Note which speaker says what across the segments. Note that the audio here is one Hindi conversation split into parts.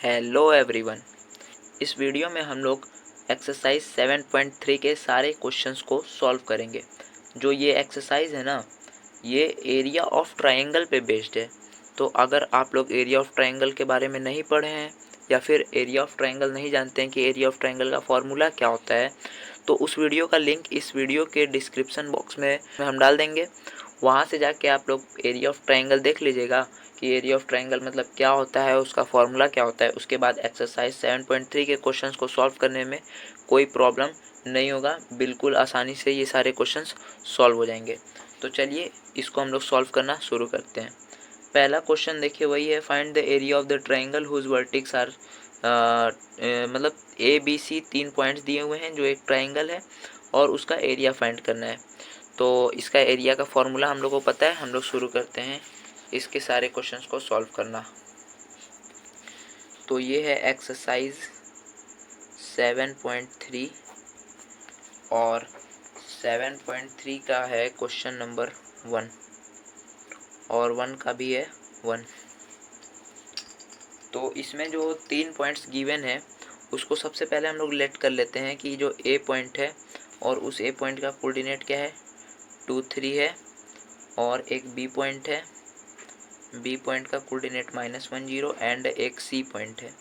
Speaker 1: Hello everyone. इस वीडियो में हम लोग एक्सरसाइज 7.3 के सारे क्वेश्चंस को सॉल्व करेंगे। जो ये एक्सरसाइज है ना, ये एरिया ऑफ ट्रायंगल पे बेस्ड है। तो अगर आप लोग एरिया ऑफ ट्रायंगल के बारे में नहीं पढ़े हैं या फिर एरिया ऑफ ट्रायंगल नहीं जानते हैं कि एरिया ऑफ ट्रायंगल का फॉर्मूला क्या होता है, तो उस वीडियो का लिंक इस वीडियो के डिस्क्रिप्शन बॉक्स में हम डाल देंगे। वहाँ से जाके आप लोग एरिया ऑफ ट्रायंगल देख लीजिएगा कि एरिया ऑफ ट्रायंगल मतलब क्या होता है, उसका फॉर्मूला क्या होता है। उसके बाद एक्सरसाइज 7.3 के क्वेश्चंस को सॉल्व करने में कोई प्रॉब्लम नहीं होगा, बिल्कुल आसानी से ये सारे क्वेश्चंस सॉल्व हो जाएंगे। तो चलिए इसको हम लोग सॉल्व करना शुरू करते हैं। पहला क्वेश्चन देखिए, वही है find the area of the triangle whose vertices are मतलब ए बी सी 3 पॉइंट्स दिए हुए हैं जो एक ट्रायंगल है और उसका एरिया फाइंड करना है। तो इसका एरिया का फॉर्मूला हम लोग को पता है। हम लोग शुरू करते हैं इसके सारे क्वेश्चंस को सॉल्व करना। तो ये है एक्सरसाइज 7.3 और 7.3 का है क्वेश्चन नंबर 1 और 1 का भी है 1। तो इसमें जो 3 पॉइंट्स गिवन है उसको सबसे पहले हम लोग लेट कर लेते हैं कि जो ए पॉइंट है और उस ए पॉइंट का कोऑर्डिनेट क्या है 2 3 है, और एक बी पॉइंट है, बी पॉइंट का कोऑर्डिनेट -1 0 एंड एक सी पॉइंट है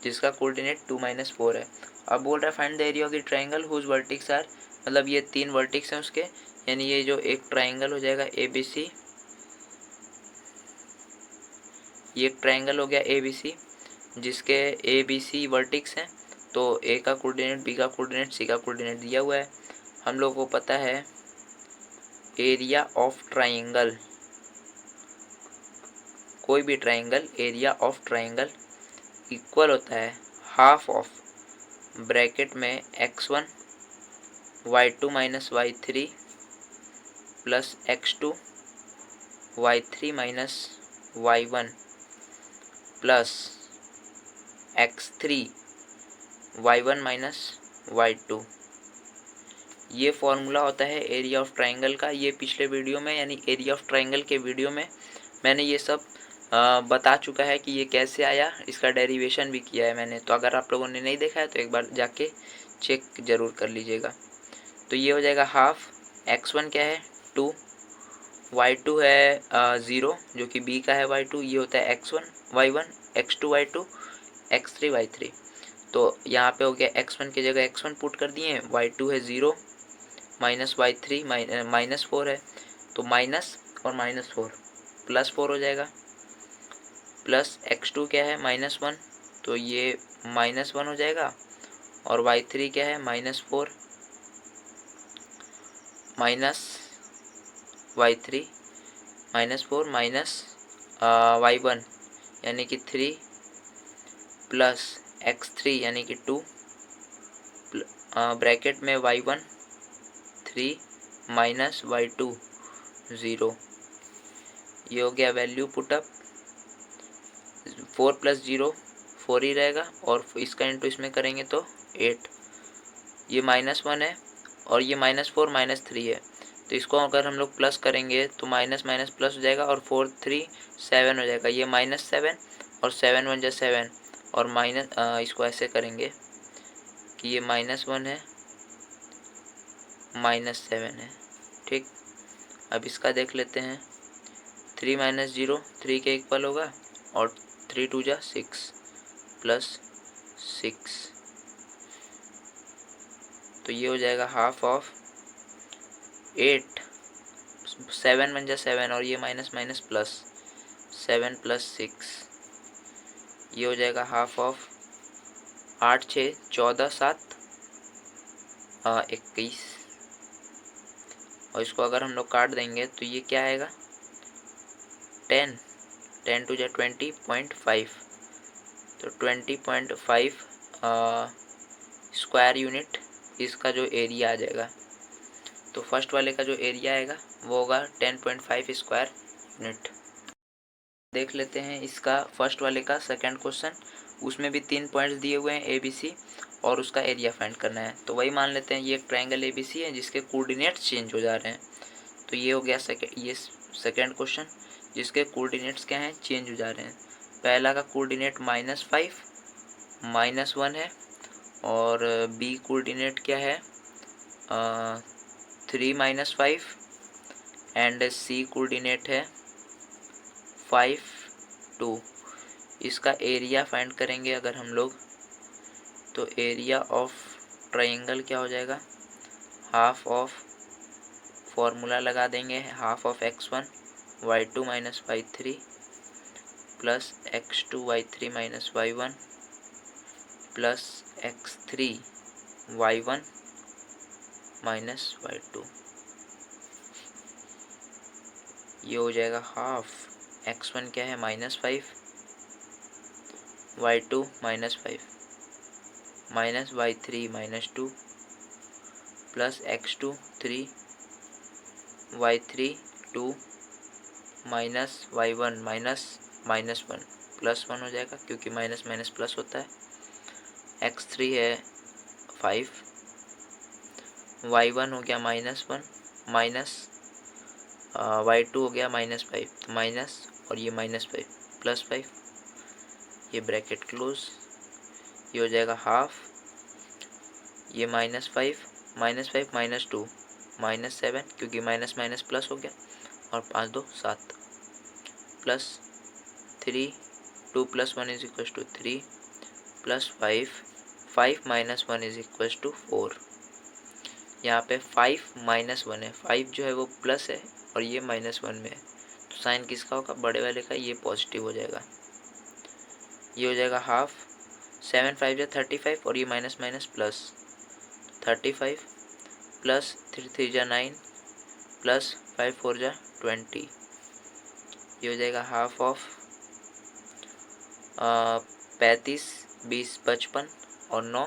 Speaker 1: जिसका कोऑर्डिनेट 2 -4 है। अब बोल रहा है find the area of the triangle whose vertices are, मतलब ये 3 वर्टिक्स हैं उसके, यानी ये जो एक ट्रायंगल हो जाएगा ए बी सी, ये एक ट्रायंगल हो गया ए बी सी जिसके ए बी सी वर्टिक्स हैं। तो ए का कोऑर्डिनेट, बी का कोऑर्डिनेट, सी का कोऑर्डिनेट दिया हुआ है। हम लोग को पता है एरिया ऑफ ट्रायंगल, कोई भी triangle area of triangle equal होता है हाफ ऑफ ब्रैकेट में x1 y2 minus y3 plus x2 y3 minus y1 plus x3 y1 minus y2। ये फॉर्मूला होता है एरिया ऑफ ट्रायंगल का। ये पिछले वीडियो में यानी एरिया ऑफ ट्रायंगल के वीडियो में मैंने ये सब बता चुका है कि ये कैसे आया, इसका डेरिवेशन भी किया है मैंने। तो अगर आप लोगों ने नहीं देखा है तो एक बार जाके चेक ज़रूर कर लीजिएगा। तो ये हो जाएगा हाफ, x1 क्या है 2, y2 है 0 जो कि b का है y2, ये होता है x1 y1, x2 y2, x3 y3। तो यहाँ पे हो गया x1 की जगह x1 पुट कर दिए, y2 है 0 माइनस y3 -4 है, तो माइनस और -4 +4 हो जाएगा, प्लस x2 क्या है -1, तो ये -1 हो जाएगा, और y3 क्या है -4 माइनस y3 -4 माइनस y1 यानी कि 3 प्लस x3 यानी कि 2 ब्रैकेट में y1 3 माइनस y2 0। ये हो गया वैल्यू पुटअप, 4 + 0 4 ही रहेगा, और इसका इंटू इसमें करेंगे तो 8। ये -1 है और ये -4 -3 है, तो इसको अगर हम लोग प्लस करेंगे तो माइनस माइनस प्लस हो जाएगा, और 4 3 7 हो जाएगा। ये -7 और 7 1 = 7, और माइनस इसको ऐसे करेंगे कि ये -1 है -7 है। ठीक, अब इसका देख लेते हैं। 3 - 0 3 के इक्वल होगा, और 3 2 = 6 प्लस 6, तो ये हो जाएगा हाफ ऑफ 8, 7 1 = 7, और ये माइनस माइनस प्लस 7 + 6, ये हो जाएगा हाफ ऑफ 8 6 14 7 21, और इसको अगर हम लोग काट देंगे तो ये क्या आएगा 10 10 2 = 20.5, तो 20.5 स्क्वायर यूनिट इसका जो एरिया आ जाएगा। तो फर्स्ट वाले का जो एरिया आएगा वो होगा 10.5 स्क्वायर यूनिट। देख लेते हैं इसका फर्स्ट वाले का सेकंड क्वेश्चन। उसमें भी 3 पॉइंट्स दिए हुए हैं ए बी सी, और उसका एरिया फाइंड करना है। तो वही मान लेते हैं ये एक ट्रायंगल ए बी सी है जिसके कोऑर्डिनेट्स चेंज हो जा रहे हैं। तो ये हो गया ये सेकंड क्वेश्चन। जिसके कोऑर्डिनेट्स क्या हैं, चेंज हो जा रहे हैं। पहला का कोऑर्डिनेट -5 -1 है और बी कोऑर्डिनेट क्या है 3 -5 एंड सी कोऑर्डिनेट है 5 2। इसका एरिया फाइंड करेंगे अगर हम लोग, तो एरिया ऑफ ट्रायंगल क्या हो जाएगा, हाफ ऑफ, फॉर्मूला लगा देंगे, half of x1 y2 minus y3 plus x2 y3 minus y1 plus x3 y1 minus y2। ये हो जाएगा हाफ, x1 क्या है -5 y2 -5 minus y3 -2 plus x2 3 y3 2 minus y1 -1 plus 1 हो जाएगा क्योंकि माइनस माइनस प्लस होता है। x3 है 5 y1 हो गया -1 माइनस y2 हो गया -5 तो माइनस और ये -5 +5, ये ब्रैकेट क्लोज। ये हो जाएगा हाफ, ये -5 -2 -7 क्योंकि माइनस माइनस प्लस हो गया और 5 2 7 प्लस 3 2 + 1 = 3 प्लस 5 5 - 1 = 4। यहाँ पे 5 - 1 है, 5 जो है वो प्लस है और ये -1 में है, तो साइन किसका होगा, बड़े वाले का, ये पॉजिटिव हो जाएगा। ये हो जाएगा हाफ, 7 5 = 35 और ये minus minus plus 35 plus 3 3 = 9 plus 5 4 = 20। ये हो जाएगा हाफ ऑफ 35 20 55 और 9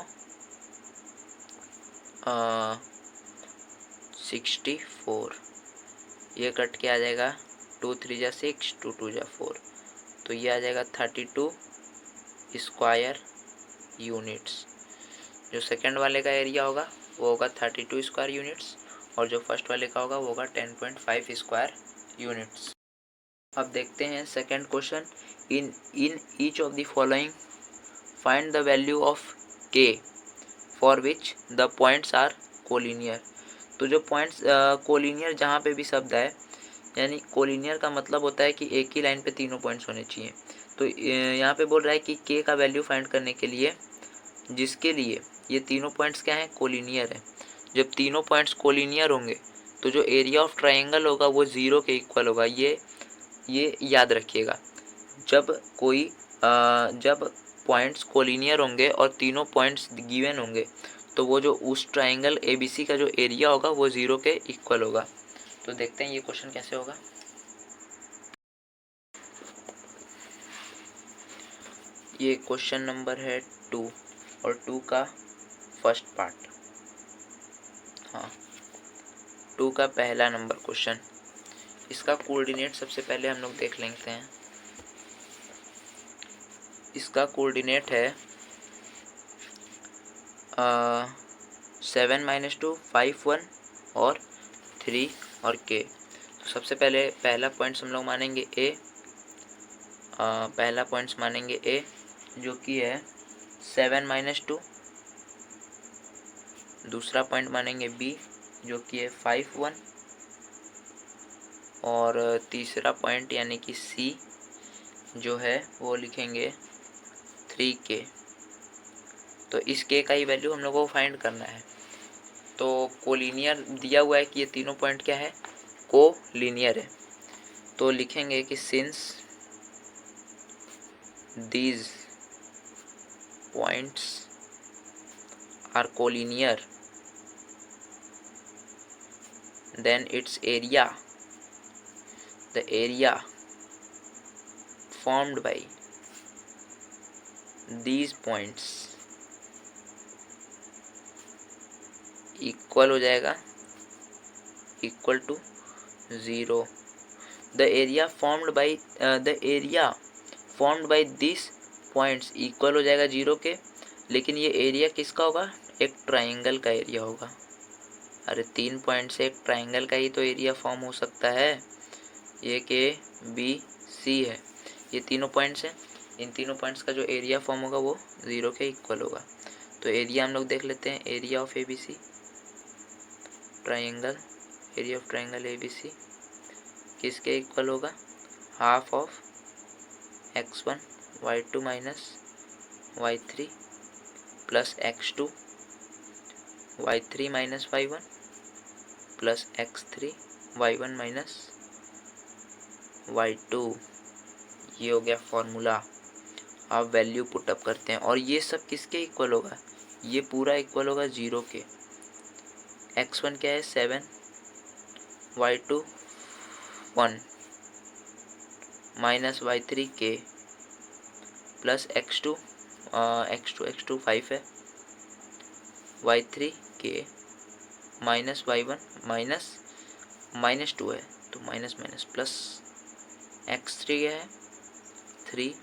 Speaker 1: 64। ये कट के आ जाएगा 2 3 = 6 2 2 = 4, तो ये आ जाएगा 32 स्क्वायर यूनिट्स। जो सेकंड वाले का एरिया होगा वो होगा 32 स्क्वायर यूनिट्स और जो फर्स्ट वाले का होगा वो होगा 10.5 स्क्वायर यूनिट्स। अब देखते हैं second question, in each of the following find the value of k for which the points are collinear. तो जो पॉइंट्स कोलिनियर जहाँ पे भी शब्द है, यानी कोलिनियर का मतलब होता है कि एक ही लाइन पे तीनों पॉइंट्स होने चाहिए। तो यहाँ पे बोल रहा है कि k का वैल्यू फाइंड करने के लिए, जिसके लिए ये तीनों पॉइंट्स क्या हैं, कोलिनियर है। जब तीनों पॉइंट्स कोलिनियर होंगे तो जो एरिया ऑफ ट्रायंगल होगा वो 0 के इक्वल होगा। ये याद रखिएगा। जब पॉइंट्स कोलिनियर होंगे और तीनों पॉइंट्स गिवन होंगे तो वो जो उस ट्रायंगल ABC का जो एरिया होगा वो 0 के इक्वल होगा। तो देखते हैं ये क्वेश्चन कैसे होगा। ये क्वेश्चन नंबर है 2 और 2 का फर्स्ट पार्ट, हाँ 2 का पहला नंबर क्वेश्चन। इसका कोऑर्डिनेट सबसे पहले हम लोग देख लेते हैं। इसका कोऑर्डिनेट है 7 - 2 5 1 और 3 और k। तो सबसे पहले पहला पॉइंट्स हम लोग मानेंगे a, पहला पॉइंट्स मानेंगे a जो कि है 7 - 2। दूसरा पॉइंट मानेंगे b जो कि है 5 1 और तीसरा पॉइंट यानी कि c जो है वो लिखेंगे 3k। तो इस k का ही वैल्यू हम लोगों को फाइंड करना है। तो कोलिनियर दिया हुआ है कि ये तीनों पॉइंट क्या है, कोलिनियर है। तो लिखेंगे कि since these points are collinear then its area, the area formed by these points equal हो जाएगा equal to 0। the area formed by these points equal हो जाएगा 0 के, लेकिन ये एरिया किसका होगा, एक ट्रायंगल का एरिया होगा। अरे 3 पॉइंट से एक ट्रायंगल का ही तो एरिया फॉर्म हो सकता है। ये के बी सी है, ये तीनों पॉइंट्स हैं। इन तीनों पॉइंट्स का जो एरिया फॉर्म होगा वो 0 के इक्वल होगा। तो एरिया हम लोग देख लेते हैं, area of ABC triangle, area of triangle ABC किसके इक्वल होगा, half of x1 y2 minus y3 plus x2 y3 minus y1 plus x3 y1 minus y2। ये हो गया फॉर्मूला। आप वैल्यू पुटअप करते हैं और ये सब किसके इक्वल होगा, ये पूरा इक्वल होगा 0 के। x1 क्या है 7, y2 1 minus y3 k plus x2 5 है, y3 k minus y1 minus 2 है तो माइनस माइनस प्लस, x3 क्या है 3,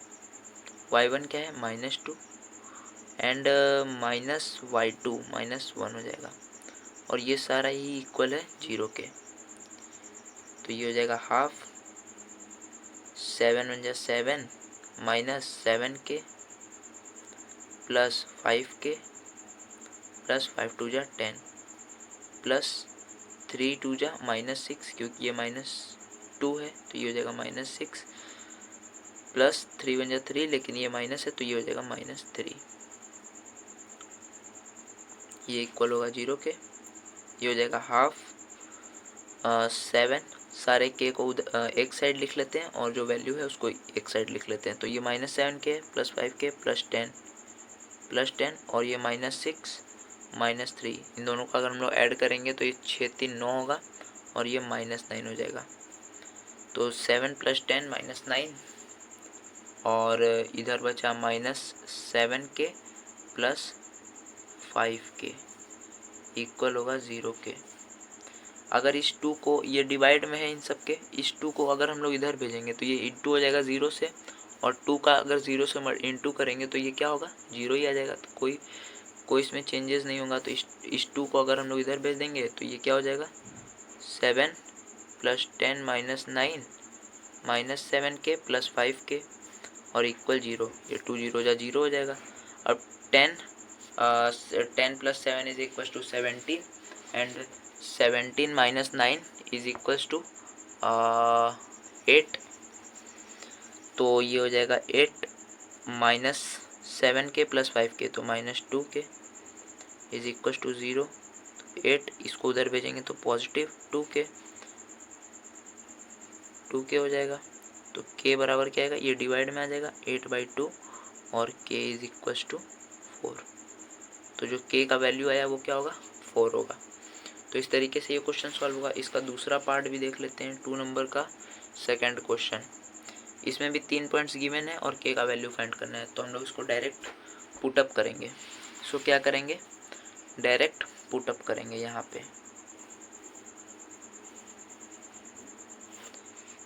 Speaker 1: y1 क्या है -2 एंड माइनस y2 -1 हो जाएगा और ये सारा ही इक्वल है 0 के। तो ये हो जाएगा हाफ 7 × 7 माइनस 7 के प्लस 5 के प्लस 5 × 10 प्लस 3 × -6 क्योंकि ये -2 है तो ये हो जाएगा -6 प्लस 3 × 3 लेकिन ये माइनस है तो ये हो जाएगा -3। ये इक्वल होगा 0 के। ये हो जाएगा हाफ 7, सारे के को एक साइड लिख लेते हैं और जो वैल्यू है उसको एक साइड लिख लेते हैं। तो ये -7 के प्लस 5 के प्लस 10 और ये -6 -3, इन दोनों का अगर हम लोग ऐड करेंगे तो ये 6 3 9 होगा और ये -9 हो जाएगा। तो 7 + 10 -9 और इधर बचा -7 के प्लस 5 के इक्वल होगा 0 के। अगर इस 2 को, ये डिवाइड में है इन सब के, इस 2 को अगर हम लोग इधर भेजेंगे तो ये इंटू हो जाएगा 0 से और 2 का अगर 0 से इंटू करेंगे तो ये क्या होगा 0 ही आ जाएगा। तो कोई इसमें चेंजेस नहीं होगा। तो इस 2 को अगर हम लोग इधर भेज देंगे तो ये क्या हो जाएगा 7 + 10 -9 -7 के प्लस 5 के और इक्वल 0। ये 2 0 0 हो जाएगा। अब 10 + 7 = 17 एंड 17 - 9 = 8। तो ये हो जाएगा 8 -7 के प्लस 5 के तो -2 के = 0। 8 इसको उधर भेजेंगे तो पॉजिटिव 2 के हो जाएगा। तो k बराबर क्या आएगा, ये डिवाइड में आ जाएगा 8/2 और k = 4। तो जो k का वैल्यू आया वो क्या होगा 4 होगा। तो इस तरीके से ये क्वेश्चन सॉल्व होगा। इसका दूसरा पार्ट भी देख लेते हैं, 2 नंबर का सेकंड क्वेश्चन। इसमें भी 3 पॉइंट्स गिवन है और k का वैल्यू फाइंड करना है। तो हम लोग इसको डायरेक्ट पुटअप करेंगे। सो क्या करेंगे, डायरेक्ट पुटअप करेंगे। यहाँ पे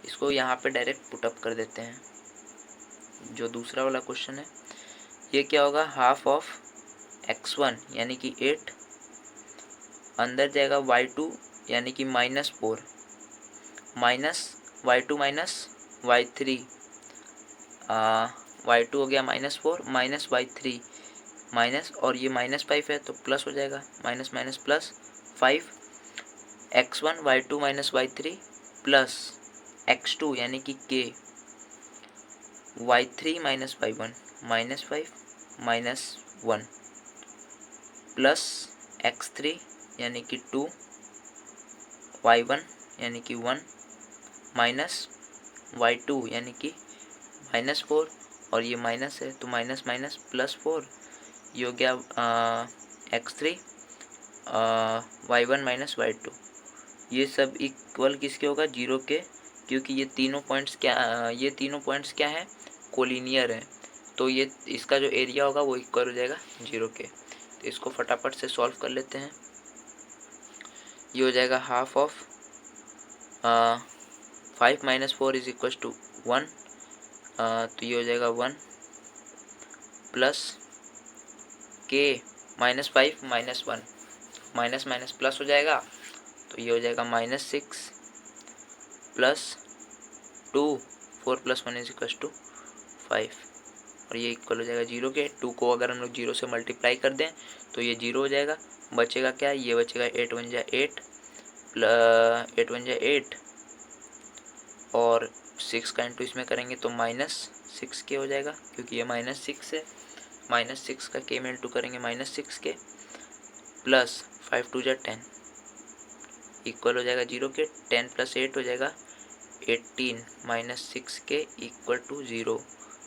Speaker 1: इसको यहाँ पे डायरेक्ट पुटअप कर देते हैं। जो दूसरा वाला क्वेश्चन है ये क्या होगा, हाफ ऑफ x1 यानी कि 8 अंदर जाएगा y2 यानी कि -4 minus y2 minus y3 y2 हो गया -4 माइनस y3 माइनस और ये -5 है तो प्लस हो जाएगा, minus minus plus 5 x1 y2 minus y3 plus x2 यानी कि k y3 minus y1 -5 -1 plus x3 यानी कि 2 y1 यानी कि 1 माइनस y2 यानी कि -4 और ये माइनस है तो माइनस माइनस प्लस 4, ये हो गया x3 y1 माइनस y2। ये सब इक्वल किसके होगा 0 के, क्योंकि ये तीनों पॉइंट्स क्या हैं कोलिनियर हैं। तो ये इसका जो एरिया होगा वो इक्वल हो जाएगा 0 के। तो इसको फटाफट से सॉल्व कर लेते हैं। ये हो जाएगा हाफ ऑफ 5 - 4 = 1। तो ये हो जाएगा 1 plus k -5 -1 minus minus plus हो जाएगा तो ये हो जाएगा -6 प्लस 2, 4 + 1 = 5 और ये इक्वल हो जाएगा 0 के। 2 को अगर हम लोग 0 से मल्टीप्लाई कर दें तो ये 0 हो जाएगा। बचेगा क्या, ये बचेगा 8 × 1 = 8 8 × 1 = 8 और 6 का इंटू इसमें करेंगे तो -6k हो जाएगा, क्योंकि ये -6 है। -6 का k में इंटू करेंगे -6k प्लस 5 × 2 = 10 इक्वल हो जाएगा 0 के। 10 + 8 हो जाएगा 18 -6k = 0।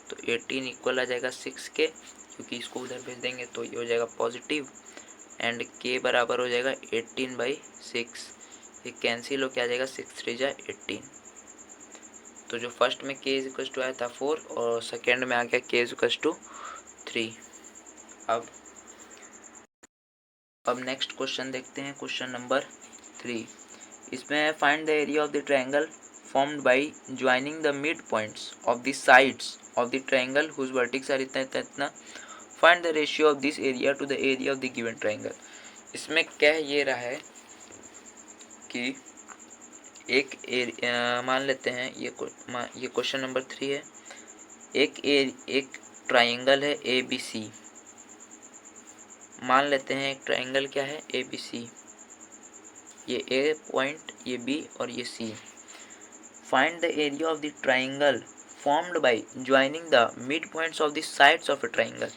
Speaker 1: तो 18 इक्वल आ जाएगा 6k, क्योंकि इसको उधर भेज देंगे तो ये हो जाएगा पॉजिटिव एंड k बराबर हो जाएगा 18/6। ये कैंसिल होके आ जाएगा 6 × 3 = 18। तो जो फर्स्ट में k = आया था 4 और सेकेंड में आ गया k = 3। अब नेक्स्ट क्वेश्चन देखते हैं, क्वेश्चन नंबर 3। इसमें find the area of the triangle formed by joining the mid points of the sides of the triangle whose vertex are इतना इतना इतना। Find the ratio of this area to the area of the given triangle. इसमें कह ये रहा है कि मान लेते हैं ये क्वेश्चन नंबर 3 है। एक ट्रायंगल है ABC। मान लेते हैं एक ट्रायंगल क्या है ABC। ये A पॉइंट, ये B और ये C। Find the area of the triangle formed by joining the mid points of the sides of a triangle.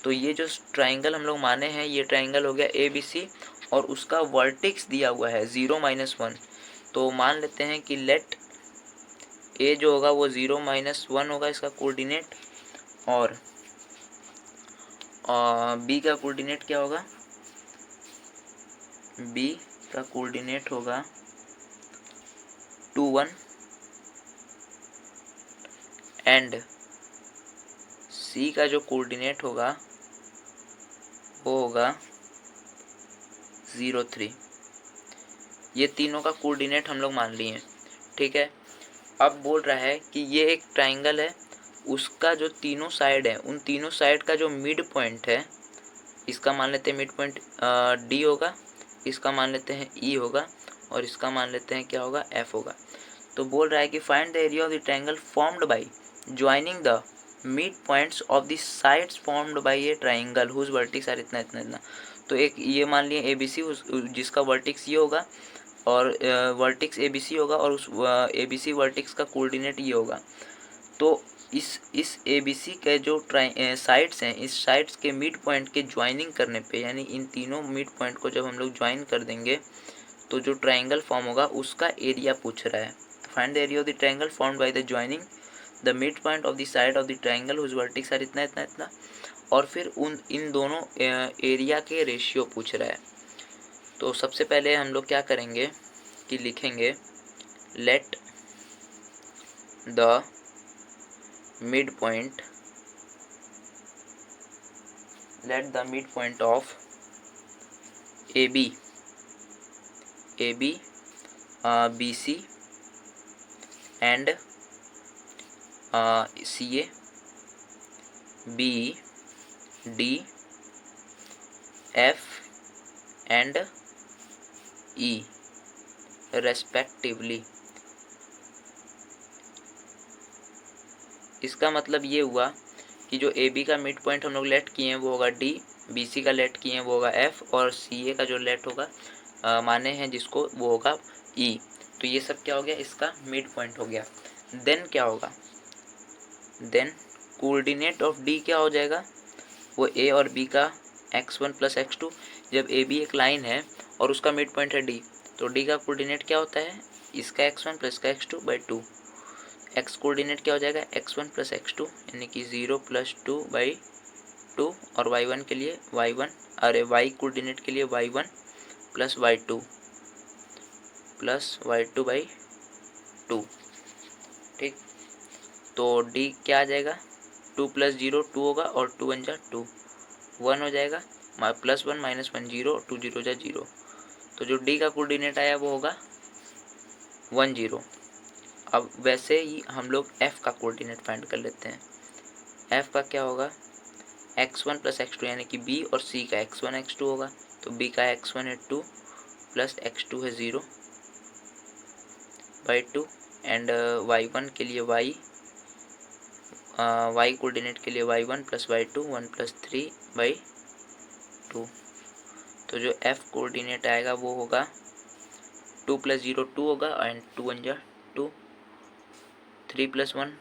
Speaker 1: तो ये जो ट्रायंगल हम लोग माने हैं, ये ट्रायंगल हो गया ABC और उसका वर्टेक्स दिया हुआ है 0 - 1। तो मान लेते हैं कि लेट A जो होगा वो 0 - 1 होगा इसका कोऑर्डिनेट, और B का कोऑर्डिनेट क्या होगा, B का कोऑर्डिनेट होगा 2, 1 एंड C का जो कोऑर्डिनेट होगा वो होगा 0, 3। ये तीनों का कोऑर्डिनेट हम लोग मान लिए हैं, ठीक है। अब बोल रहा है कि ये एक ट्रायंगल है, उसका जो तीनों साइड है उन तीनों साइड का जो मिड पॉइंट है, इसका मान लेते हैं मिड पॉइंट D होगा, इसका मान लेते हैं E होगा और इसका मान लेते हैं क्या होगा, F होगा। तो बोल रहा है कि find the area of the triangle formed by joining the mid points of the sides formed by a triangle whose vertex are इतना इतना इतना। तो एक ये मान लिए ABC जिसका वर्टेक्स ये होगा और वर्टेक्स ABC होगा और उस ABC वर्टेक्स का कोऑर्डिनेट ये होगा। तो इस ABC के जो साइड्स हैं, इस साइड्स के मिड पॉइंट के ज्वाइनिंग करने पे, यानी इन तीनों मिड पॉइंट को जब हम लोग ज्वाइन कर देंगे तो जो ट्रायंगल फॉर्म होगा उसका एरिया पूछ रहा है। Find the area of the triangle formed by the joining the mid point of the side of the triangle whose vertex are इतना इतना इतना, और फिर इन दोनों एरिया के रेशियो पूछ रहा है। तो सबसे पहले हम लोग क्या करेंगे कि लिखेंगे let the mid point of AB BC and CA BD F and E respectively. इसका मतलब ये हुआ कि जो AB का मिड पॉइंट हम लोग लेट किए हैं वो होगा D, BC का लेट किए हैं वो होगा F और CA का जो लेट होगा माने हैं जिसको वो होगा E। तो ये सब क्या हो गया, इसका मिड पॉइंट हो गया। देन क्या होगा, देन कोऑर्डिनेट ऑफ D क्या हो जाएगा, वो A और B का x1 + x2। जब AB एक लाइन है और उसका मिड पॉइंट है D, तो D का कोऑर्डिनेट क्या होता है, इसका x1 + इसका x2/2। x कोऑर्डिनेट क्या हो जाएगा, x1 + x2 यानी कि 0 + 2/2 और y1 के लिए y1, अरे y कोऑर्डिनेट के लिए y1 + y2 + y2/2, ठीक। तो D क्या आ जाएगा, 2 + 0 2 होगा और 2 × 1 = 2, 1 हो जाएगा, +1 - 1 0, 2 0 = 0। तो जो D का कोऑर्डिनेट आया वो होगा 1 0। अब वैसे ही हम लोग F का कोऑर्डिनेट फाइंड कर लेते हैं। F का क्या होगा, x1 + x2 यानी कि B और C का x1 x2 होगा। तो B का x1 है 2 + x2 है 0/2 एंड y1 के लिए y कोऑर्डिनेट के लिए y1 प्लस y2 1 प्लस 3/2। तो जो f कोऑर्डिनेट आएगा वो होगा 2 प्लस 0 2 होगा एंड 2 1 जा 2, 3 प्लस 1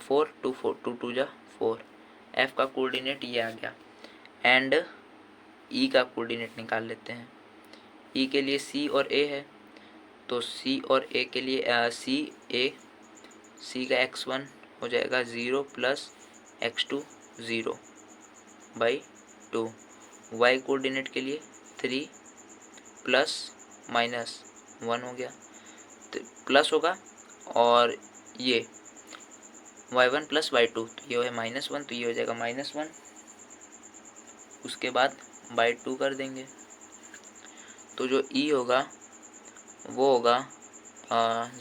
Speaker 1: 4 2 4 2 2 जा 4। f का कोऑर्डिनेट ये आ गया। एंड e का कोऑर्डिनेट निकाल लेते हैं। e के लिए c और a है, तो c और a के लिए c का x1 हो जाएगा 0 प्लस x2 0/2। y कोऑर्डिनेट के लिए 3 प्लस माइनस 1 हो गया, तो प्लस होगा, और ये y1 प्लस y2 तो ये है -1, तो ये हो जाएगा -1। उसके बाद /2 कर देंगे, तो जो e होगा वो होगा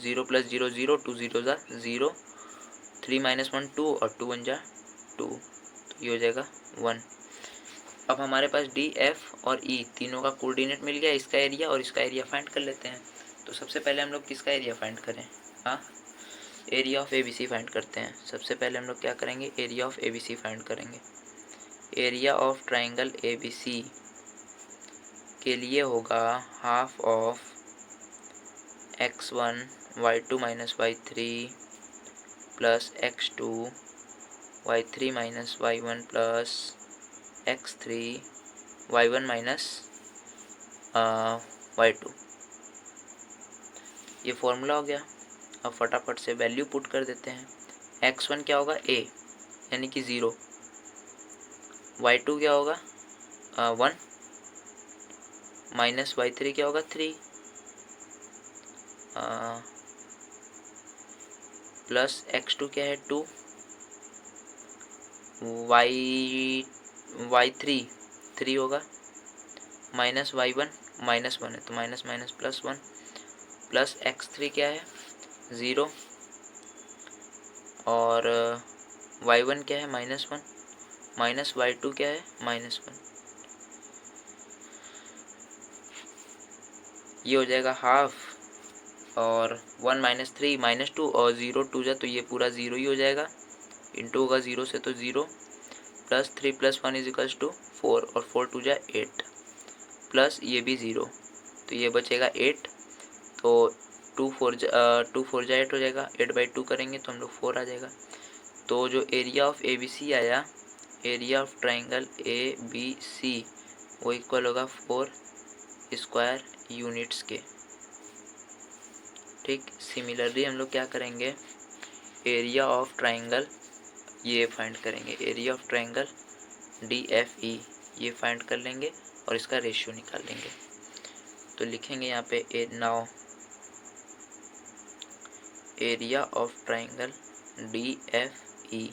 Speaker 1: 0 प्लस 0 0 2 0 जा 0, 3 - 1 2 और 2 1 जा 2, तो ये हो जाएगा 1। अब हमारे पास डी एफ और ई तीनों का कोऑर्डिनेट मिल गया, इसका एरिया और इसका एरिया फाइंड कर लेते हैं। तो सबसे पहले हम लोग किसका एरिया फाइंड करें? हाँ, एरिया ऑफ एबीसी फाइंड करते हैं। सबसे पहले हम लोग क्या करेंगे? एरिया ऑफ एबीसी फाइंड करेंगे। एरिया ऑफ ट्राइंगल एबीसी के लिए होगा half of x1 y2 minus y3 plus x2 y3 minus y1 plus x3 y1 minus y2। ये फॉर्मूला हो गया। अब फटाफट से वैल्यू पुट कर देते हैं। x1 क्या होगा? a यानी कि 0, y2 क्या होगा? 1 माइनस y3 क्या होगा? 3 प्लस x2 क्या है? 2 y3 3 होगा, माइनस y1 -1 है तो minus minus plus 1 plus x3 क्या है? 0 और y1 क्या है? -1 माइनस y2 क्या है? -1। ये हो जाएगा हाफ, और 1 - 3 -2 और 0 2 जा तो ये पूरा 0 ही हो जाएगा, इंटू होगा 0 से तो 0 plus 3 plus 1 is equals to 4 और 4 2 जा 8 प्लस ये भी 0, तो ये बचेगा 8, तो 2 4 जा 8 हो जाएगा, 8/2 करेंगे तो हम लोग 4 आ जाएगा। तो जो area of A B C आया, area of triangle A B C, वो इक्वल होगा 4 स्क्वायर यूनिट्स के। ठीक, सिमिलरली हम लोग क्या करेंगे? एरिया ऑफ ट्राइंगल ये फाइंड करेंगे, area of triangle D F E ये फाइंड कर लेंगे और इसका रेशियो निकाल लेंगे। तो लिखेंगे यहाँ पे now area of triangle D F E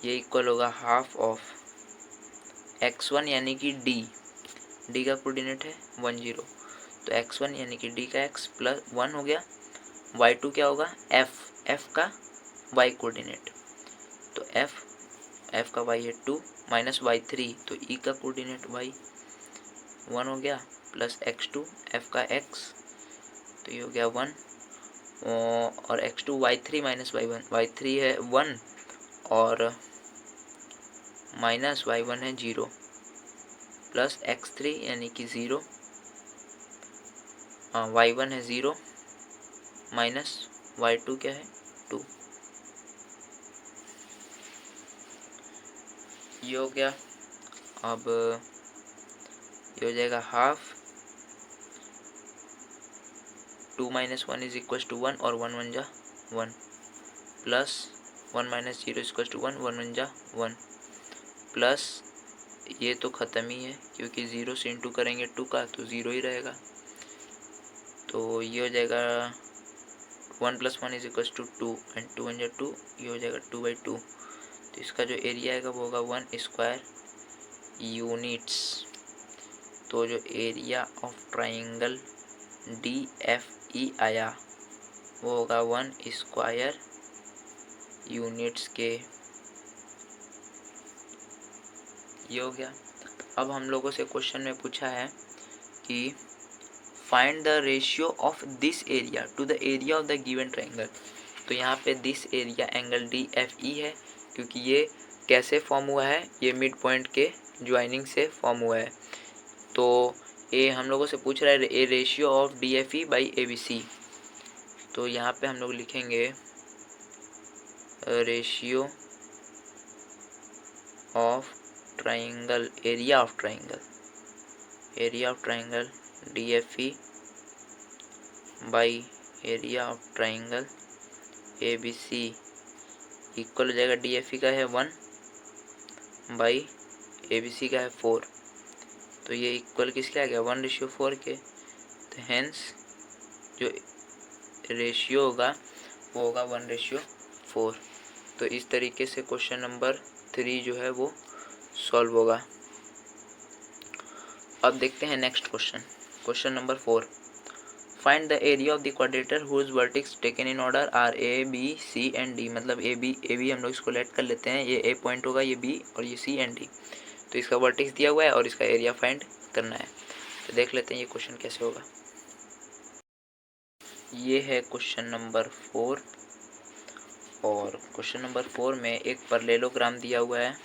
Speaker 1: ये इक्वल होगा हाफ ऑफ x1 यानी कि डी का कोऑर्डिनेट है 1 0, तो x1 यानी कि डी का x प्लस 1 हो गया, y2 क्या होगा? f का y कोऑर्डिनेट, तो f का y है 2 माइनस y3 तो e का कोऑर्डिनेट y 1 हो गया, प्लस x2 f का x तो ये हो गया 1, और x2 y3 minus y1, y3 है 1 और माइनस y1 है 0 प्लस x3 यानी कि 0, y1 है 0 माइनस y2 क्या है? 2। ये हो गया। अब ये हो जाएगा हाफ 2 - 1 इज इक्वल टू 1 और 1 1 जा 1 प्लस 1 - 0 इज इक्वल टू 1 1 1 जा 1 प्लस ये तो ख़त्म ही है क्योंकि 0 से इंटू करेंगे 2 का तो 0 ही रहेगा, तो ये हो जाएगा 1 + 1 इज इक्वल टू 2 एंड 2 1 जा 2, ये हो जाएगा 2/2। तो इसका जो एरिया आएगा वो होगा 1 स्क्वायर यूनिट्स। तो जो area of triangle D F E आया वो होगा 1 स्क्वायर यूनिट्स के। ये हो गया। अब हम लोगों से क्वेश्चन में पूछा है कि find the ratio of this area to the area of the given triangle. तो यहाँ पे दिस एरिया एंगल DFE है, क्योंकि ये कैसे फॉर्म हुआ है, ये मिड पॉइंट के ज्वाइनिंग से फॉर्म हुआ है। तो ये हम लोगों से पूछ रहा है ए ratio of DFE by ABC। तो यहाँ पे हम लोग लिखेंगे ratio of triangle, area of triangle DFE by area of triangle ABC equal हो जाएगा, DFE का है 1 बाई ABC का है 4। तो ये इक्वल किसके आ गया, 1:4 के। तो हेंस जो रेशियो होगा वो होगा 1:4। तो इस तरीके से क्वेश्चन नंबर 3 जो है वो सॉल्व होगा। अब देखते हैं next question, question number 4। Find the area of the quadrilateral whose vertex taken in order are A B C and D। मतलब ए बी हम लोग इसको लेट कर लेते हैं, ये A पॉइंट होगा, ये B और ये C and D। तो इसका वर्टेक्स दिया हुआ है और इसका एरिया फाइंड करना है। तो देख लेते हैं ये क्वेश्चन कैसे होगा। ये है क्वेश्चन नंबर 4 और क्वेश्चन नंबर 4 में एक पैरेललोग्राम दिया हुआ है,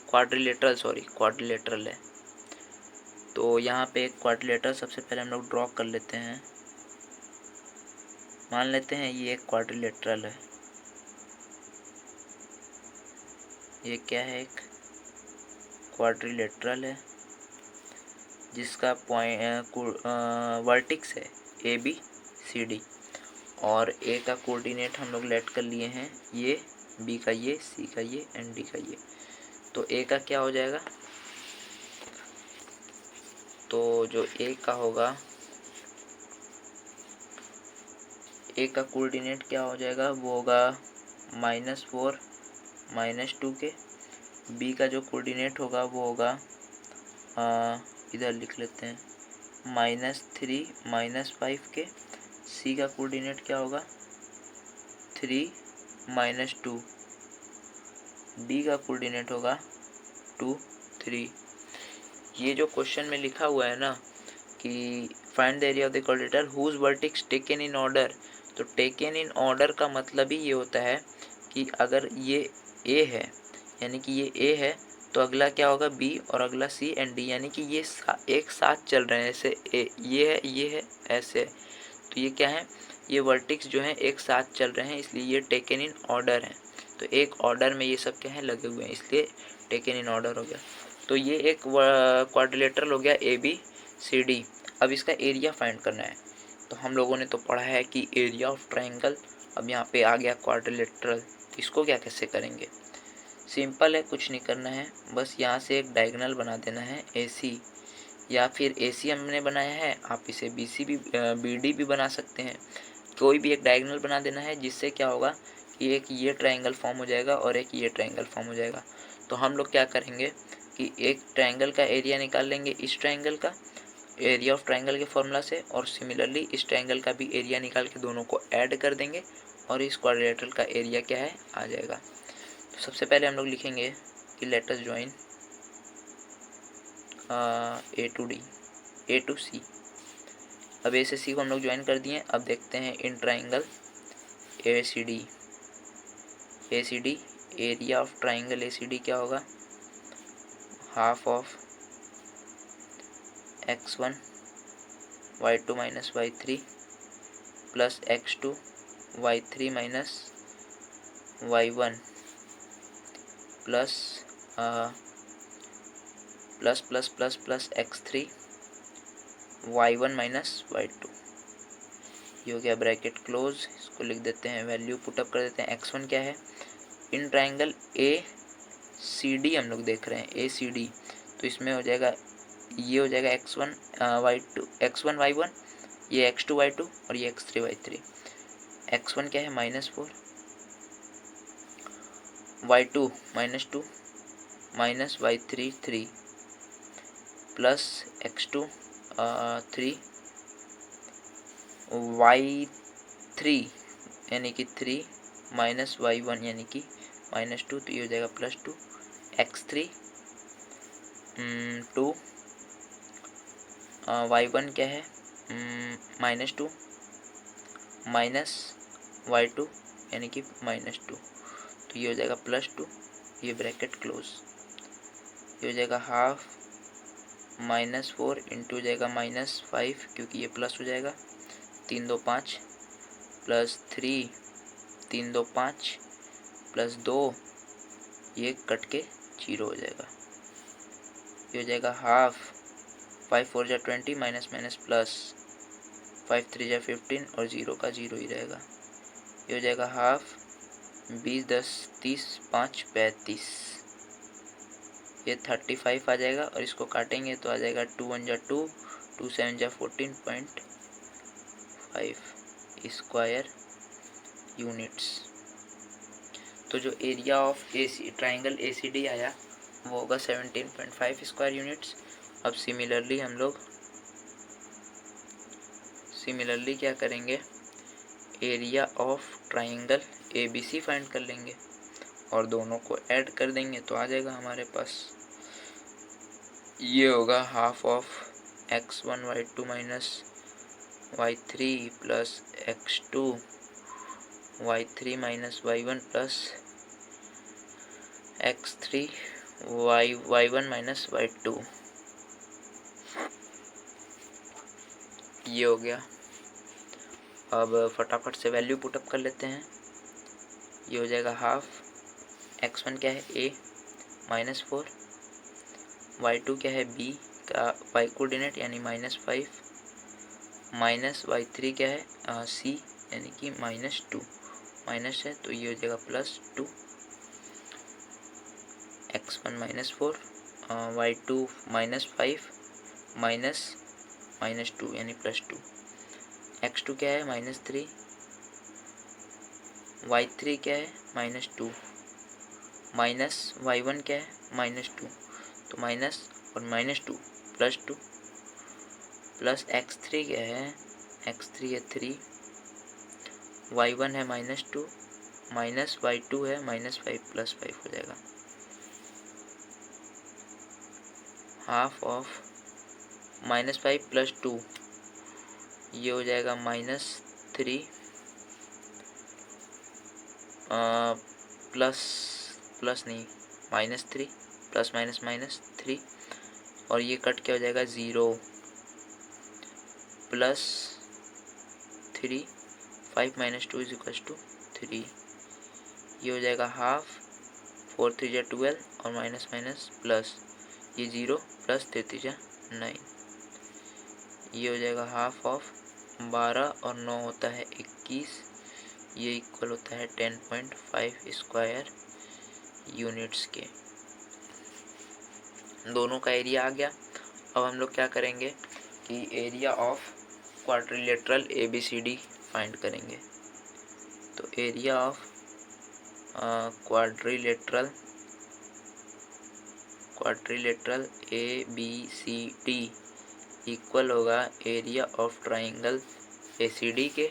Speaker 1: क्वाड्रिलेटरल है। तो यहाँ पे एक क्वाड्रिलेटरल सबसे पहले हम लोग ड्रॉ कर लेते हैं। मान लेते हैं ये एक क्वाड्रिलेटरल है, ये क्या है, एक क्वाड्रिलेटरल है जिसका वर्टेक्स है ABCD और A का कोऑर्डिनेट हम लोग लेट कर लिए हैं, ये B का ये, C का ये एंड D का ये। तो A का क्या हो जाएगा, तो जो A का होगा, A का कोऑर्डिनेट क्या हो जाएगा, वो होगा -4 -2 के। B का जो कोऑर्डिनेट होगा वो होगा इधर लिख लेते हैं -3 -5 के। C का कोऑर्डिनेट क्या होगा 3 -2। D का कोऑर्डिनेट होगा 2 3। ये जो क्वेश्चन में लिखा हुआ है ना कि find the area of the quadrilateral whose vertex taken in order, तो टेकन इन ऑर्डर का मतलब ही ये होता है कि अगर ये A है, यानी कि ये A है, तो अगला क्या होगा B और अगला C एंड D, यानी कि ये एक साथ चल रहे हैं। ऐसे ये है ऐसे, तो ये क्या है, ये वर्टेक्स जो हैं एक साथ चल रहे हैं, इसलिए ये टेकन इन ऑर्डर है। तो एक ऑर्डर में ये सब क्या है लगे हुए हैं, इसलिए टेकन इन ऑर्डर हो गया। तो ये एक क्वाड्रिलेटरल हो गया ABCD। अब इसका एरिया फाइंड करना है। तो हम लोगों ने तो पढ़ा है कि एरिया ऑफ ट्राइंगल, अब यहाँ पे आ गया क्वाड्रिलेटरल, इसको क्या कैसे करेंगे, सिंपल है, कुछ नहीं करना है, बस यहाँ से एक डायगोनल बना देना है AC, या फिर AC हमने बनाया है, आप इसे BD भी बना सकते हैं। कोई भी एक डायगोनल बना देना है, जिससे क्या होगा कि एक ये ट्रायंगल फॉर्म हो जाएगा और एक ये ट्रायंगल फॉर्म हो जाएगा। तो हम लोग क्या करेंगे कि एक ट्रायंगल का एरिया निकाल लेंगे इस ट्रायंगल का, एरिया ऑफ ट्रायंगल के फॉर्मूला से, और सिमिलरली इस ट्रायंगल का भी एरिया निकाल के दोनों को ऐड कर देंगे और इस क्वाड्रिलेटरल का एरिया क्या है आ जाएगा। तो सबसे पहले हम लोग लिखेंगे कि let us join A to D, A to C। अब A से C को हम लोग ज्वाइन कर दिए। अब देखते हैं in triangle ACD, area of triangle ACD क्या होगा, half of x1 y2 minus y3 plus x2 y3 minus y1 plus plus plus plus plus x3 y1 minus y2। ये हो गया ब्रैकेट क्लोज, इसको लिख देते हैं, वैल्यू पुटअप कर देते हैं। x1 क्या है, इन ट्राइंगल ACD हम लोग देख रहे हैं ACD, तो इसमें हो जाएगा, ये हो जाएगा x1 y1, ये x2 y2 और ये x3 y3। x1 क्या है -4, y2 -2 minus y3 3 plus x2 3 y3 यानी कि 3 माइनस y1 यानी कि -2, तो ये हो जाएगा +2, x3 2 y1 क्या है, -2 माइनस y2 यानी कि -2, तो ये हो जाएगा +2, ये ब्रैकेट क्लोज। ये हो जाएगा हाफ -4 इंटू हो जाएगा -5 क्योंकि ये प्लस हो जाएगा, 3 2 5 +3 3 2 5 +2 ये कट के 0 हो जाएगा। ये हो जाएगा हाफ 5 4 जा 20 माइनस माइनस प्लस 5 3 जा 15 और 0 का 0 ही रहेगा। ये हो जाएगा हाफ 20 10 30 5 35, ये 35 आ जाएगा और इसको काटेंगे तो आ जाएगा 2 1 जा 2 2 7 जा 14.5 स्क्वायर यूनिट्स। तो जो एरिया ऑफ ट्राइंगल ACD आया वो होगा 17.5 स्क्वायर यूनिट्स। अब सिमिलरली क्या करेंगे, area of triangle ABC find कर लेंगे और दोनों को ऐड कर देंगे तो आ जाएगा हमारे पास, ये होगा half of x1 y2 minus y3 plus x2 y3 minus y1 plus x3 y1 minus y2, ये हो गया। अब फटाफट से वैल्यू पुटअप कर लेते हैं। ये हो जाएगा हाफ x1 क्या है a -4, y2 क्या है b का y कोऑर्डिनेट यानी -5 माइनस y3 क्या है c यानी कि -2, माइनस है तो ये हो जाएगा +2, x1 -4 y2 -5 माइनस -2 यानी +2, x2 क्या है -3, y3 क्या है -2 माइनस y1 क्या है -2, तो माइनस और -2 +2 प्लस x3 क्या है, x3 है 3, y1 है -2 माइनस y2 है -5 +5 हो जाएगा। हाफ ऑफ -5 +2 ये हो जाएगा -3 प्लस नहीं -3 प्लस -3 और ये कट क्या हो जाएगा 0 प्लस 3 5 - 2 = 3, ये हो जाएगा हाफ 4 3 जा 12 और माइनस प्लस ये 0 प्लस 3 3 जा 9, ये हो जाएगा हाफ ऑफ 12 और 9 होता है 21, ये इक्वल होता है 10.5 स्क्वायर यूनिट्स के। दोनों का एरिया आ गया। अब हम लोग क्या करेंगे कि area of quadrilateral ABCD find करेंगे। तो area of quadrilateral ABCD equal होगा एरिया ऑफ ट्राइंगल ACD के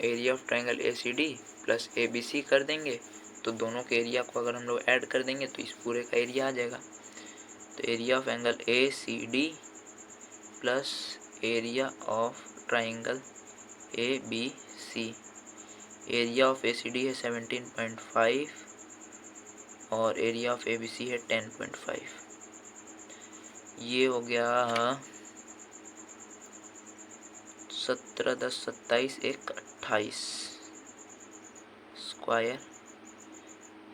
Speaker 1: area of triangle ACD plus ABC कर देंगे तो दोनों के एरिया को अगर हम लोग ऐड कर देंगे तो इस पूरे का एरिया आ जाएगा। तो area of angle ACD plus area of triangle ABC, area of ACD है 17.5 और एरिया ऑफ ABC है 10.5, ये हो गया 17 10 27 1 28 स्क्वायर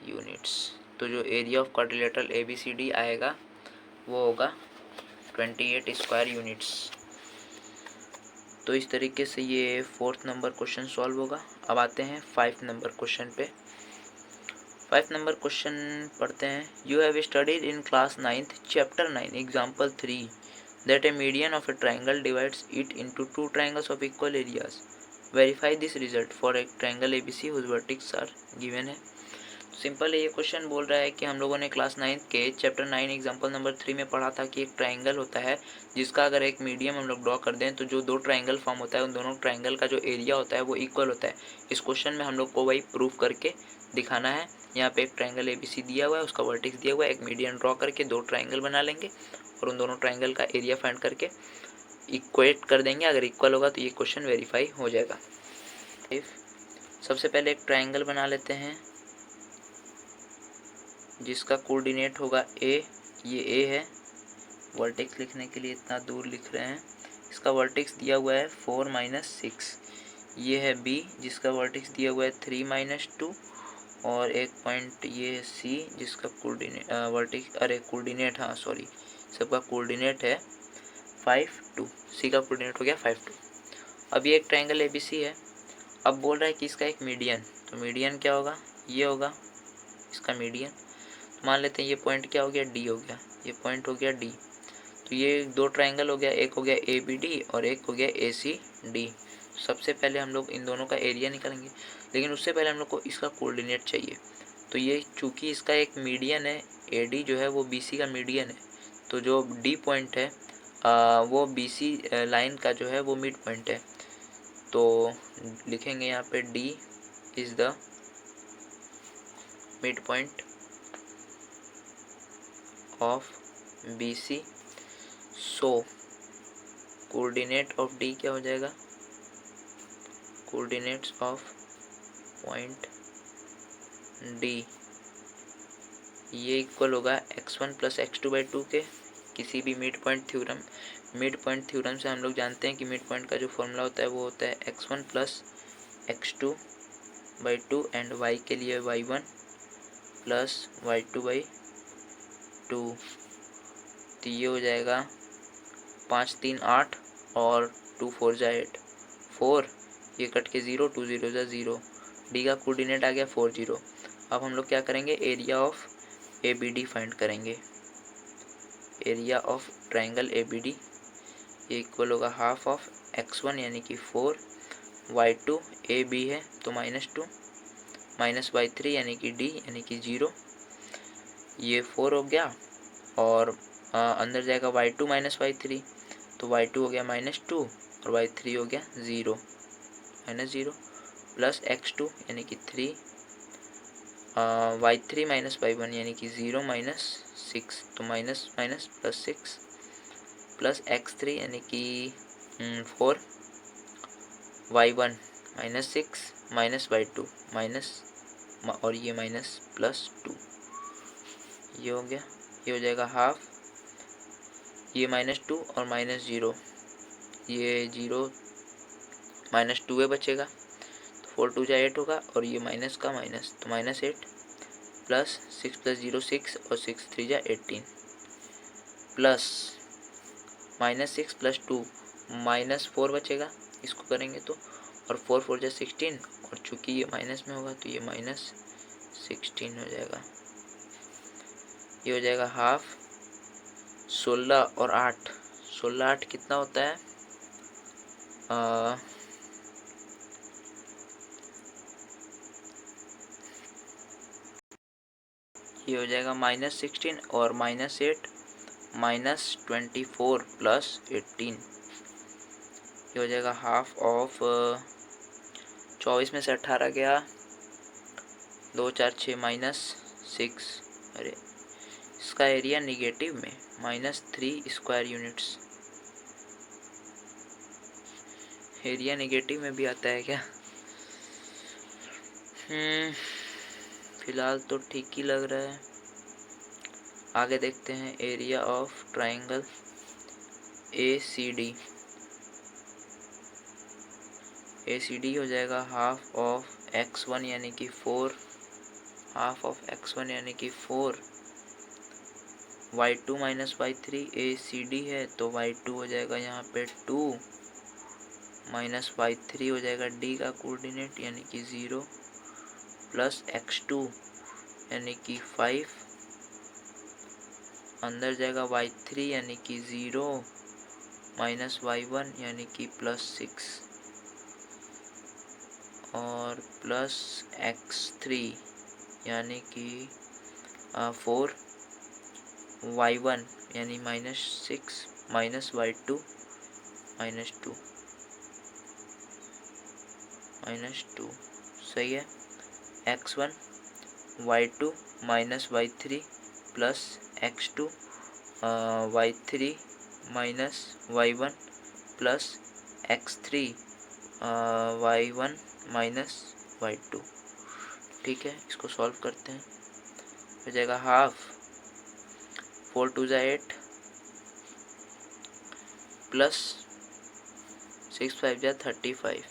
Speaker 1: यूनिट्स। तो जो एरिया ऑफ क्वाड्रिलेटरल ABCD आएगा वो होगा 28 स्क्वायर यूनिट्स। तो इस तरीके से ये 4th नंबर क्वेश्चन सॉल्व होगा। अब आते हैं 5 नंबर क्वेश्चन पे। 5 नंबर क्वेश्चन पढ़ते हैं। You have studied in class 9th chapter 9 example 3 that a median of a triangle divides it into two triangles of equal areas. Verify this result for a triangle ABC whose vertices are given है। सिंपल है ये क्वेश्चन। बोल रहा है कि हम लोगों ने क्लास 9th के चैप्टर 9 एग्जाम्पल नंबर 3 में पढ़ा था कि एक ट्राइंगल होता है जिसका अगर एक मीडियम हम लोग ड्रॉ कर दें तो जो दो ट्राइंगल फॉर्म होता है उन दोनों ट्राइंगल का जो एरिया होता है वो इक्वल होता है। इस क्वेश्चन में हम लोग को वही प्रूफ करके दिखाना है। यहाँ पे एक ट्राइंगल ABC दिया हुआ है, उसका वर्टेक्स दिया हुआ है, एक मीडियम ड्रॉ करके दो ट्राइंगल बना लेंगे और उन दोनों ट्राइंगल का एरिया फाइंड करके इक्वेट कर देंगे। अगर इक्वल होगा तो ये क्वेश्चन वेरीफाई हो जाएगा। सबसे पहले एक ट्राइंगल बना लेते हैं जिसका कोऑर्डिनेट होगा ए, ये ए है। वर्टेक्स लिखने के लिए इतना दूर लिख रहे हैं। इसका वर्टेक्स दिया हुआ है 4 - 6। ये है बी जिसका वर्टेक्स दिया हुआ है 3 - 2 और एक पॉइंट ये है सी जिसका कोऑर्डिनेट वर्टेक्स कोऑर्डिनेट सॉरी सबका कोऑर्डिनेट है 5 2। सी का कोऑर्डिनेट हो गया 5 2। अब ये एक ट्राइंगल ABC है। अब बोल रहा है कि इसका एक मीडियन, तो मीडियन क्या होगा, ये होगा इसका मीडियन। तो मान लेते हैं ये पॉइंट क्या हो गया, डी हो गया, ये पॉइंट हो गया डी। तो ये दो ट्राइंगल हो गया, एक हो गया ABD और एक हो गया ACD। सबसे पहले हम लोग इन दोनों का एरिया निकालेंगे, लेकिन उससे पहले हम लोग को इसका कोऑर्डिनेट चाहिए। तो ये चूँकि इसका एक मीडियन है, AD जो है वो BC का मीडियन है, तो जो D पॉइंट है वो BC लाइन का जो है वो मिड पॉइंट है। तो लिखेंगे यहाँ पे D is the mid point of BC। So coordinate of D क्या हो जाएगा, कोऑर्डिनेट्स ऑफ पॉइंट D ये इक्वल होगा x1 + x2/2 के किसी भी mid point theorem. Mid point theorem से हम लोग जानते हैं कि मिड पॉइंट का जो फॉर्मूला होता है वो होता है x1 + x2/2 एंड y के लिए y1 + y2/2। तो ये हो जाएगा 5 3 8 और 2 4 जा 8, 4 ये कट के 0, 2 0 जा 0। डी का कोऑर्डिनेट आ गया 4 0। अब हम लोग क्या करेंगे, एरिया ऑफ ABD फाइंड करेंगे। एरिया ऑफ ट्राइंगल ABD ये इक्वल होगा हाफ ऑफ x1 यानी कि 4, y2 AB है तो -2 माइनस y3 यानी कि D यानी कि 0। ये 4 हो गया और अंदर जाएगा y2 - y3, तो y2 हो गया -2 और y3 हो गया 0 -0 प्लस x2 यानी कि 3, y3 - y1 यानी कि 0 - 6, तो माइनस माइनस +6 प्लस x3 यानी कि 4, y1 -6 माइनस y2 माइनस और ये +2। ये हो गया, ये हो जाएगा हाफ, ये -2 और -0, ये 0 -2 बचेगा तो 4 2 जा 8 होगा और ये माइनस का माइनस तो -8 प्लस 6 + 0 6 और 6 3 जा 18 प्लस -6 + 2 -4 बचेगा इसको करेंगे तो, और 4 4 जा 16 और चूँकि ये माइनस में होगा तो ये -16 हो जाएगा। ये हो जाएगा हाफ। 16 और 8, 16 8 कितना होता है, ये हो जाएगा -16 और -8 -24 प्लस 18। ये हो जाएगा हाफ ऑफ 24 में से 18 गया, 2 4 6 -6, अरे इसका एरिया निगेटिव में -3 स्क्वायर यूनिट्स। एरिया निगेटिव में भी आता है क्या, फिलहाल तो ठीक ही लग रहा है। आगे देखते हैं area of triangle ACD। ACD हो जाएगा हाफ ऑफ x1 यानी कि 4, हाफ ऑफ x1 यानी कि 4, y2 - y3 ACD है तो y2 हो जाएगा यहाँ पे 2 माइनस y3 हो जाएगा D का कोऑर्डिनेट यानी कि 0 प्लस x2 यानी कि 5, अंदर जाएगा y3 यानी कि 0 माइनस y1 यानी कि +6 और प्लस x3 यानी कि 4y1 यानी -6 माइनस y2 -2 सही है। x1 y2 minus y3 plus x2 y3 minus y1 plus x3 y1 minus y2। ठीक है, इसको सॉल्व करते हैं। हो जाएगा हाफ 4 2 ज़ा 8 प्लस 6 5 ज़ा 35,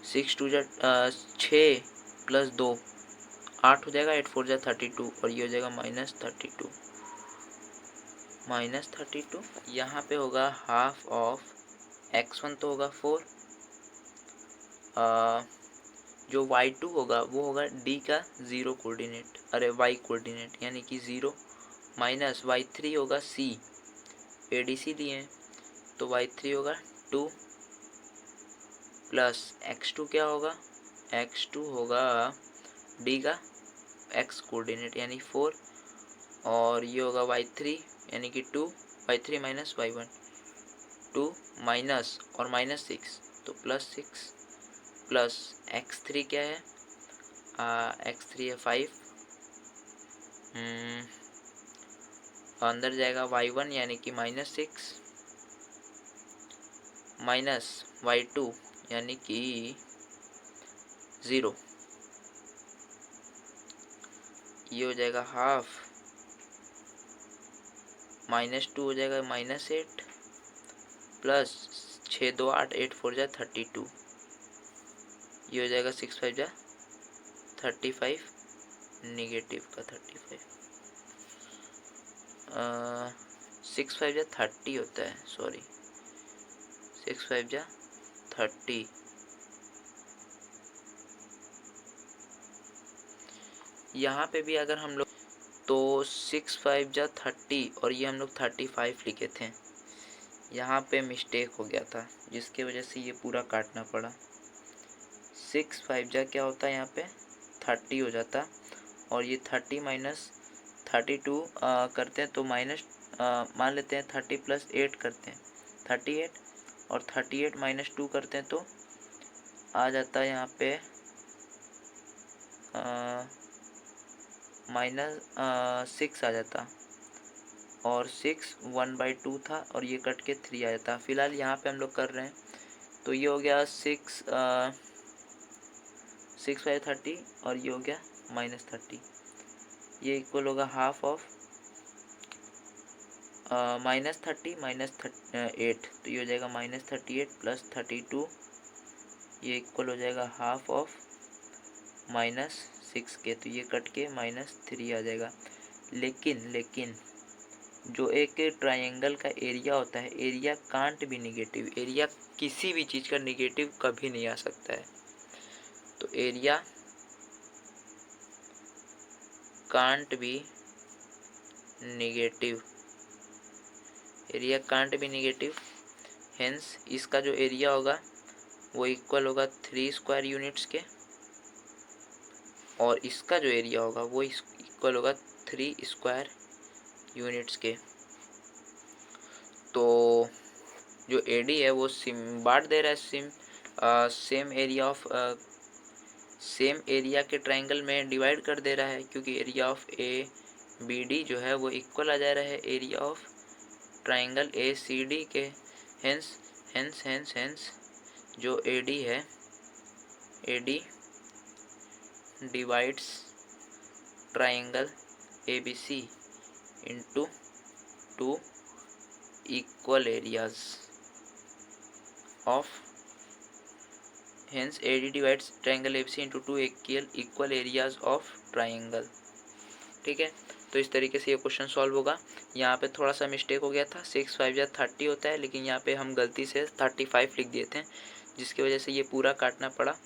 Speaker 1: 6 2 ज़ा 6 प्लस 2 8 हो जाएगा, 8 4 ज़ा 32 और ये हो जाएगा -32। यहाँ पे होगा हाफ ऑफ x1 तो होगा 4, जो y2 होगा वो होगा d का 0 कोऑर्डिनेट, अरे y कोऑर्डिनेट यानी कि 0 माइनस y3 होगा c, ADC लिए हैं तो y3 होगा 2 प्लस x2 क्या होगा, x2 होगा d का x कोऑर्डिनेट यानी 4 और ये होगा y3 यानी कि 2, y3 माइनस y1 2 माइनस और -6 तो +6 प्लस x3 क्या है, x3 है 5, अंदर जाएगा y1 यानी कि -6 माइनस y2 यानी कि 0, ये हो जाएगा हाफ, -2 हो जाएगा -8 प्लस 6 2 8 8 4 जा 32, ये हो जाएगा 6 5 जा 35, निगेटिव का 35, 6 5 जा 30 होता है, सॉरी 6 5 जा 30। यहाँ पे भी अगर हम लोग तो 6 5 जा 30 और ये हम लोग 35 लिखे थे, यहाँ पे मिस्टेक हो गया था जिसकी वजह से ये पूरा काटना पड़ा। 6 5 जा क्या होता है, यहाँ पे 30 हो जाता और ये 30 माइनस 32 करते हैं तो माइनस मान लेते हैं 30 प्लस 8 करते हैं 38 और 38 माइनस 2 करते हैं तो आ जाता है यहाँ पे -6 आ जाता और 6 1/2 था और ये कट के 3 आ जाता। फिलहाल यहाँ पे हम लोग कर रहे हैं तो ये हो गया 6 5 30 और ये हो गया -30, ये इक्वल होगा हाफ ऑफ -30 -8 तो ये हो जाएगा -38 प्लस 32, ये इक्वल हो जाएगा हाफ ऑफ -6 के, तो ये कट के -3 आ जाएगा। लेकिन जो एक ट्रायंगल का एरिया होता है, area can't be negative, area किसी भी चीज़ का निगेटिव कभी नहीं आ सकता है। तो area can't be negative, area can't be negative, hence इसका जो एरिया होगा वो इक्वल होगा 3 स्क्वायर यूनिट्स के और इसका जो एरिया होगा वो इक्वल होगा 3 स्क्वायर यूनिट्स के। तो जो AD है वो बांट दे रहा है सेम एरिया के ट्रायंगल में डिवाइड कर दे रहा है, क्योंकि एरिया ऑफ ABD जो है वो इक्वल आ जा रहा है एरिया ऑफ ट्रायंगल ACD के। हेंस जो AD है, AD divides triangle ABC into 2 equal areas of, hence AD divides triangle ABC into 2 equal areas of triangle। ठीक है, तो इस तरीके से ये क्वेश्चन सॉल्व होगा। यहाँ पे थोड़ा सा मिस्टेक हो गया था, 6 5 या 30 होता है लेकिन यहाँ पे हम गलती से 35 लिख दिए थे, जिसकी वजह से ये पूरा काटना पड़ा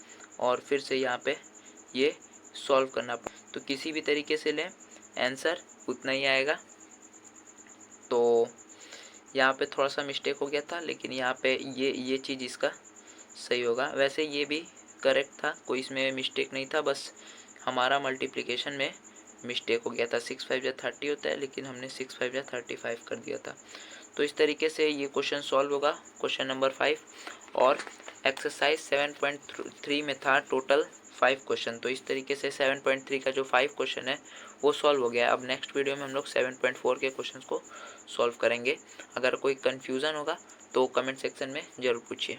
Speaker 1: और फिर से यहाँ पे ये सॉल्व करना पड़ा। तो किसी भी तरीके से लें आंसर उतना ही आएगा। तो यहाँ पे थोड़ा सा मिस्टेक हो गया था लेकिन यहाँ पे ये चीज़ इसका सही होगा। वैसे ये भी करेक्ट था, कोई इसमें मिस्टेक नहीं था, बस हमारा मल्टीप्लिकेशन में मिस्टेक हो गया था। 6 5 या 30 होता है, लेकिन हमने 6 5 या 35 कर दिया था। तो इस तरीके से ये क्वेश्चन सॉल्व होगा, क्वेश्चन नंबर 5। और एक्सरसाइज 7.3 में था टोटल 5 क्वेश्चन। तो इस तरीके से 7.3 का जो 5 क्वेश्चन है वो सॉल्व हो गया। अब नेक्स्ट वीडियो में हम लोग 7.4 के क्वेश्चन को सॉल्व करेंगे। अगर कोई कन्फ्यूज़न होगा तो कमेंट सेक्शन में ज़रूर पूछिए।